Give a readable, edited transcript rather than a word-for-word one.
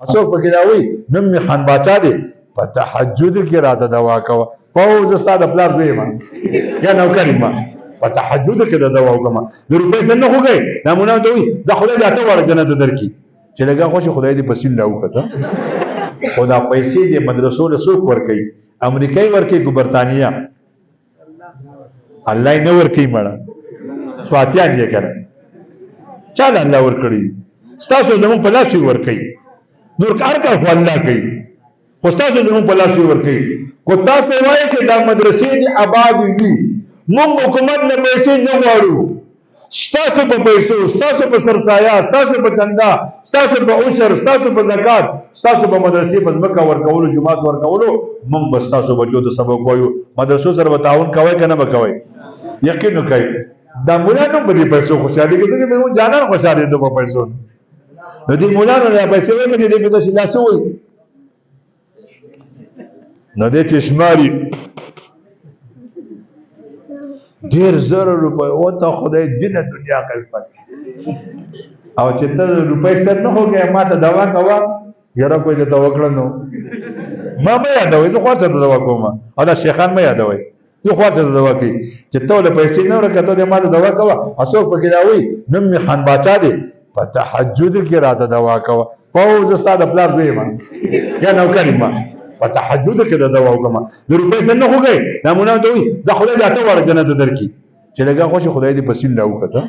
اسو پکې دا وای نم می خان باچا دی په تهجد کې راته دوا کوه پاو زستا د پلار دی ما یا نوکر ما په تهجد کې د دوا وکما د روپې څنګه خوګي نمونه دوی د خدای ذاته ور جنت درکې چې لګا خوشي خدای دې پسین لاو کزه خدا پیسې دې مدرسو له سوق ور کوي امریکای ور کوي کو برتانیا الله نه ور کوي مړه سواتیان یې کړه چا الله ور کړی ستاسو زمون په لاس ور کوي نور کار کا خو الله کوي خو تاسو زموږ په لاس ورکوي کو تاسو وایئ چې دا مدرسې دې آباد وي موږ حکومت نه پیسې نه غواړو ستاسو په پیسو ستاسو په سرسایه ستاسو په چندا ستاسو په عشر ستاسو په زکات ستاسو په مدرسې په ځمکه ورکولو جماعت ورکولو موږ به ستاسو بچو ته سبق وایو مدرسو سره به تعاون کوئ که نه به کوئ یقین وکړئ دا مولانو په دې پیسو خوشحالي کې ځکه زموږ جانان خوشحالي دي په پیسو نو دې مولانو نه پیسې ورکړي دې په داسې لاسو وایي نو دې چې شماري ډېر زره روپۍ وته خدای دینه دنیا ښایسته او چې ته روپۍ سر نه هوګې ما ته دوا کوه یاره کوی درته وکړه نو ما مه یادوئ زه خوار سره دوا کوم او دا شیخان مه یادوئ زه خوار سره دوا کوي چې ته له پیسې نه ورکړه ته دې ما ته دوا کوه څوک پکې دا وایي نوم مې خان باچا دی په تهجد کې راته دوا کوه پاو زه ستا د پلار زوی یم یا نوکر یم په تهجد کې د دوا وکما د روپې څخه نه خوګي نمونه دوی د خدای ذاته ور جنت درکې چې لګا خوشي خدای دې پسین لاو کزه